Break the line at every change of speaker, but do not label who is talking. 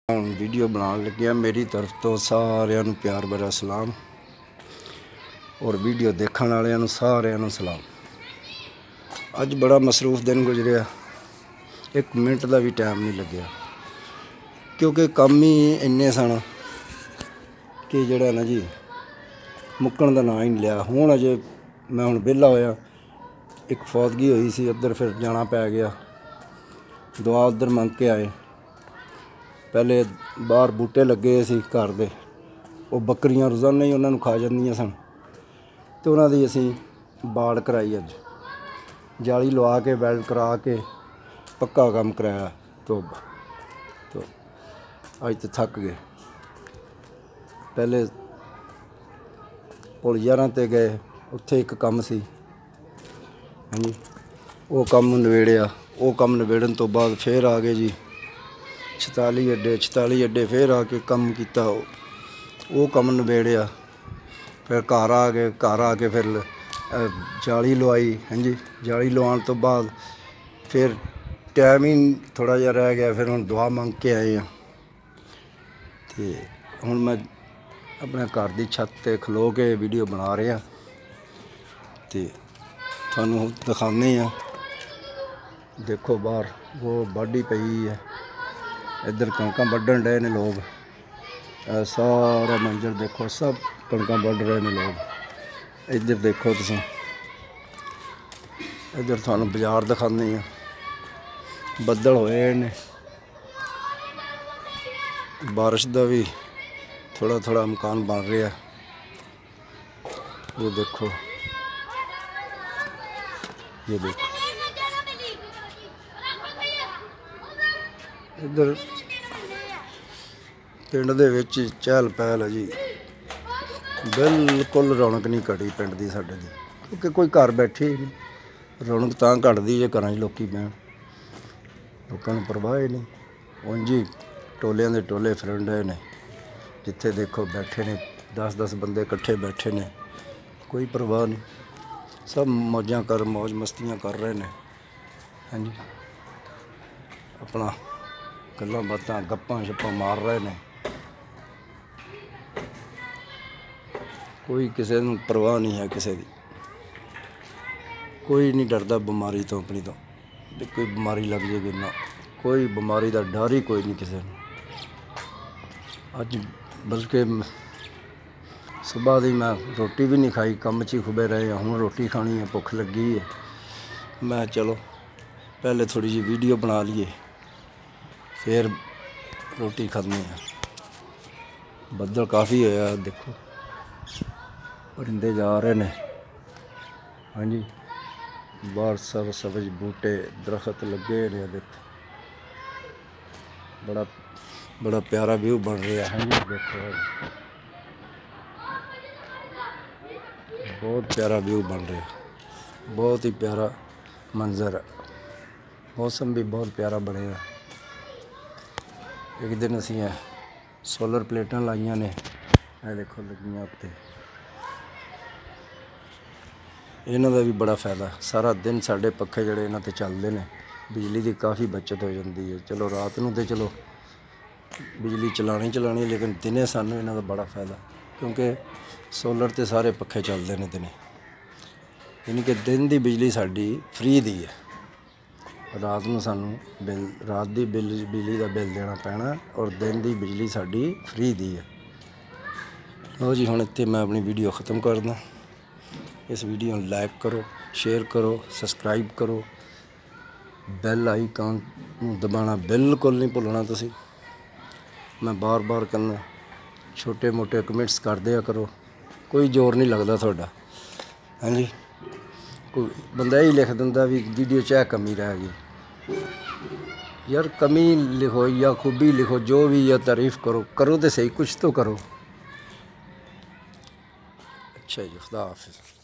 ਹੁਣ ਵੀਡੀਓ ਬਣਾਉਣ ਲੱਗਿਆ। ਮੇਰੀ ਤਰਫ ਤੋਂ ਸਾਰਿਆਂ ਨੂੰ ਪਿਆਰ ਭਰਾ ਸਲਾਮ ਔਰ ਵੀਡੀਓ ਦੇਖਣ ਵਾਲਿਆਂ ਨੂੰ ਸਾਰਿਆਂ ਨੂੰ ਸਲਾਮ। ਅੱਜ ਬੜਾ ਮਸਰੂਫ ਦਿਨ ਗੁਜ਼ਰਿਆ, 1 ਮਿੰਟ ਦਾ ਵੀ ਟਾਈਮ ਨਹੀਂ ਲੱਗਿਆ ਕਿਉਂਕਿ ਕੰਮ ਹੀ ਇੰਨੇ ਸਨ ਕਿ ਜਿਹੜਾ ਨਾ ਜੀ ਮੁੱਕਣ ਦਾ ਨਾਂ ਹੀ ਨਹੀਂ ਲਿਆ। ਹੁਣ ਅਜੇ ਮੈਂ ਹੁਣ ਵਿਹਲਾ ਹੋਇਆ, ਇੱਕ ਫੌਤਗੀ ਹੋਈ ਸੀ, ਉੱਧਰ ਫਿਰ ਜਾਣਾ ਪੈ ਗਿਆ। ਦੁਆ ਉੱਧਰ ਮੰਗ ਕੇ ਆਏ। ਪਹਿਲੇ ਬਾਹਰ ਬੂਟੇ ਲੱਗੇ ਸੀ ਘਰ ਦੇ, ਉਹ ਬੱਕਰੀਆਂ ਰੋਜ਼ਾਨਾ ਹੀ ਉਹਨਾਂ ਨੂੰ ਖਾ ਜਾਂਦੀਆਂ ਸਨ ਅਤੇ ਉਹਨਾਂ ਦੀ ਅਸੀਂ ਬਾੜ ਕਰਾਈ। ਅੱਜ ਜਾਲੀ ਲਵਾ ਕੇ ਵੈਲਡ ਕਰਾ ਕੇ ਪੱਕਾ ਕੰਮ ਕਰਾਇਆ। ਤੋ ਅੱਜ ਤਾਂ ਥੱਕ ਗਏ। ਪਹਿਲੇ ਪੁਲ 11 'ਤੇ ਗਏ, ਉੱਥੇ ਇੱਕ ਕੰਮ ਸੀ ਹਾਂਜੀ, ਉਹ ਕੰਮ ਨਿਬੇੜਿਆ। ਉਹ ਕੰਮ ਨਿਬੇੜਨ ਤੋਂ ਬਾਅਦ ਫਿਰ ਆ ਗਏ ਜੀ 46 ਅੱਡੇ ਫਿਰ ਆ ਕੇ ਕੰਮ ਕੀਤਾ। ਉਹ ਕੰਮ ਨਿਬੇੜਿਆ। ਫਿਰ ਘਰ ਆ ਗਏ, ਘਰ ਆ ਕੇ ਫਿਰ ਜਾਲੀ ਲਵਾਈ ਹਾਂਜੀ। ਜਾਲੀ ਲਵਾਉਣ ਤੋਂ ਬਾਅਦ ਫਿਰ ਟਾਈਮ ਹੀ ਥੋੜ੍ਹਾ ਜਿਹਾ ਰਹਿ ਗਿਆ। ਫਿਰ ਹੁਣ ਦੁਆ ਮੰਗ ਕੇ ਆਏ ਹਾਂ ਅਤੇ ਹੁਣ ਮੈਂ ਆਪਣੇ ਘਰ ਦੀ ਛੱਤ 'ਤੇ ਖਲੋ ਕੇ ਵੀਡੀਓ ਬਣਾ ਰਿਹਾ ਅਤੇ ਤੁਹਾਨੂੰ ਦਿਖਾਉਂਦੇ ਹਾਂ। ਦੇਖੋ ਬਾਹਰ ਉਹ ਵਾਢੀ ਪਈ ਹੈ, ਇੱਧਰ ਕਣਕਾਂ ਵੱਢਣ ਡਏ ਨੇ ਲੋਕ। ਸਾਰਾ ਮੰਜ਼ਰ ਦੇਖੋ, ਸਭ ਕਣਕਾਂ ਵੱਢ ਰਹੇ ਨੇ ਲੋਕ। ਇੱਧਰ ਦੇਖੋ ਤੁਸੀਂ, ਇੱਧਰ ਤੁਹਾਨੂੰ ਬਾਜ਼ਾਰ ਦਿਖਾਉਂਦੇ ਹਾਂ। ਬੱਦਲ ਹੋਏ ਨੇ, ਬਾਰਿਸ਼ ਦਾ ਵੀ ਥੋੜ੍ਹਾ ਥੋੜ੍ਹਾ ਮਕਾਨ ਬਣ ਰਿਹਾ। ਇਹ ਦੇਖੋ, ਇਹ ਦੇਖੋ ਇੱਧਰ ਪਿੰਡ ਦੇ ਵਿੱਚ ਚਹਿਲ ਪਹਿਲ ਹੈ ਜੀ। ਬਿਲਕੁਲ ਰੌਣਕ ਨਹੀਂ ਘਟੀ ਪਿੰਡ ਦੀ ਸਾਡੇ ਦੀ, ਕਿਉਂਕਿ ਕੋਈ ਘਰ ਬੈਠੇ ਹੀ ਨਹੀਂ। ਰੌਣਕ ਤਾਂ ਘਟਦੀ ਜੇ ਘਰਾਂ 'ਚ ਲੋਕੀ ਬਹਿਣ, ਲੋਕਾਂ ਨੂੰ ਪਰਵਾਹ ਹੀ ਨਹੀਂ। ਉਂਝ ਹੀ ਟੋਲਿਆਂ ਦੇ ਟੋਲੇ ਫਿਰਨ ਡਏ ਨੇ, ਜਿੱਥੇ ਦੇਖੋ ਬੈਠੇ ਨੇ 10-10 ਬੰਦੇ ਇਕੱਠੇ ਬੈਠੇ ਨੇ, ਕੋਈ ਪਰਵਾਹ ਨਹੀਂ। ਸਭ ਮੌਜਾਂ ਮੌਜ ਮਸਤੀਆਂ ਕਰ ਰਹੇ ਨੇ ਹਾਂਜੀ। ਆਪਣਾ ਗੱਲਾਂ ਬਾਤਾਂ ਗੱਪਾਂ ਛੱਪਾਂ ਮਾਰ ਰਹੇ ਨੇ, ਕੋਈ ਕਿਸੇ ਨੂੰ ਪਰਵਾਹ ਨਹੀਂ ਹੈ ਕਿਸੇ ਦੀ। ਕੋਈ ਨਹੀਂ ਡਰਦਾ ਬਿਮਾਰੀ ਤੋਂ ਆਪਣੀ ਤੋਂ, ਵੀ ਕੋਈ ਬਿਮਾਰੀ ਲੱਗ ਜਾਏਗੀ ਨਾ, ਕੋਈ ਬਿਮਾਰੀ ਦਾ ਡਰ ਹੀ ਕੋਈ ਨਹੀਂ ਕਿਸੇ ਨੂੰ। ਅੱਜ ਬਲਕਿ ਸੁਬਾਹ ਦੀ ਮੈਂ ਰੋਟੀ ਵੀ ਨਹੀਂ ਖਾਈ, ਕੰਮ 'ਚ ਹੀ ਖੁੱਬੇ ਰਹੇ ਹਾਂ। ਹੁਣ ਰੋਟੀ ਖਾਣੀ ਹੈ, ਭੁੱਖ ਲੱਗੀ ਹੈ। ਮੈਂ ਚਲੋ ਪਹਿਲੇ ਥੋੜ੍ਹੀ ਜਿਹੀ ਵੀਡੀਓ ਬਣਾ ਲਈਏ, ਫਿਰ ਰੋਟੀ ਖਾਂਦੇ ਹਾਂ। ਬੱਦਲ ਕਾਫੀ ਹੋਇਆ, ਦੇਖੋ ਪਰਿੰਦੇ ਜਾ ਰਹੇ ਨੇ ਹਾਂਜੀ। ਬਾਹਰ ਸਬਜ਼ ਬੂਟੇ ਦਰਖਤ ਲੱਗੇ ਨੇ, ਦੇਖੋ ਬੜਾ ਪਿਆਰਾ ਵਿਊ ਬਣ ਰਿਹਾ ਹਾਂਜੀ। ਦੇਖੋ ਬਹੁਤ ਪਿਆਰਾ ਵਿਊ ਬਣ ਰਿਹਾ, ਬਹੁਤ ਹੀ ਪਿਆਰਾ ਮੰਜ਼ਰ ਹੈ। ਮੌਸਮ ਵੀ ਬਹੁਤ ਪਿਆਰਾ ਬਣਿਆ। ਇੱਕ ਦਿਨ ਅਸੀਂ ਸੋਲਰ ਪਲੇਟਾਂ ਲਾਈਆਂ ਨੇ, ਇਹ ਦੇਖੋ ਲੱਗੀਆਂ ਉੱਤੇ। ਇਹਨਾਂ ਦਾ ਵੀ ਬੜਾ ਫਾਇਦਾ। ਸਾਰਾ ਦਿਨ ਸਾਡੇ ਪੱਖੇ ਜਿਹੜੇ ਇਹਨਾਂ 'ਤੇ ਚੱਲਦੇ ਨੇ, ਬਿਜਲੀ ਦੀ ਕਾਫੀ ਬੱਚਤ ਹੋ ਜਾਂਦੀ ਹੈ। ਚਲੋ ਰਾਤ ਨੂੰ ਤਾਂ ਚਲੋ ਬਿਜਲੀ ਚਲਾਉਣੀ, ਲੇਕਿਨ ਦਿਨੇ ਸਾਨੂੰ ਇਹਨਾਂ ਦਾ ਬੜਾ ਫਾਇਦਾ, ਕਿਉਂਕਿ ਸੋਲਰ 'ਤੇ ਸਾਰੇ ਪੱਖੇ ਚੱਲਦੇ ਨੇ ਦਿਨੇ। ਯਾਨੀ ਕਿ ਦਿਨ ਦੀ ਬਿਜਲੀ ਸਾਡੀ ਫ੍ਰੀ ਦੀ ਹੈ। ਰਾਤ ਨੂੰ ਸਾਨੂੰ ਰਾਤ ਦੀ ਬਿਜਲੀ ਦਾ ਬਿੱਲ ਦੇਣਾ ਪੈਣਾ, ਔਰ ਦਿਨ ਦੀ ਬਿਜਲੀ ਸਾਡੀ ਫ੍ਰੀ ਦੀ ਹੈ। ਲਓ ਜੀ, ਹੁਣ ਇੱਥੇ ਮੈਂ ਆਪਣੀ ਵੀਡੀਓ ਖ਼ਤਮ ਕਰਦਾ। ਇਸ ਵੀਡੀਓ ਨੂੰ ਲਾਈਕ ਕਰੋ, ਸ਼ੇਅਰ ਕਰੋ, ਸਬਸਕ੍ਰਾਈਬ ਕਰੋ, ਬੈਲ ਆਈਕਨ ਨੂੰ ਦਬਾਉਣਾ ਬਿਲਕੁਲ ਨਹੀਂ ਭੁੱਲਣਾ ਤੁਸੀਂ। ਮੈਂ ਬਾਰ ਕਹਿੰਦਾ, ਛੋਟੇ ਮੋਟੇ ਕਮੈਂਟਸ ਕਰ ਦਿਆ ਕਰੋ, ਕੋਈ ਜ਼ੋਰ ਨਹੀਂ ਲੱਗਦਾ ਤੁਹਾਡਾ ਹਾਂਜੀ। ਕੋਈ ਬੰਦਾ ਇਹ ਲਿਖ ਦਿੰਦਾ ਵੀ ਵੀਡੀਓ 'ਚ ਇਹ ਕਮੀ ਰਹਿ ਗਈ। ਯਾਰ ਕਮੀ ਲਿਖੋ ਜਾਂ ਖੂਬੀ ਲਿਖੋ, ਜੋ ਵੀ ਹੈ ਤਾਰੀਫ ਕਰੋ ਤਾਂ ਸਹੀ, ਕੁਛ ਤਾਂ ਕਰੋ। ਅੱਛਾ ਜੀ, ਖੁਦਾ ਹਾਫਿਜ਼।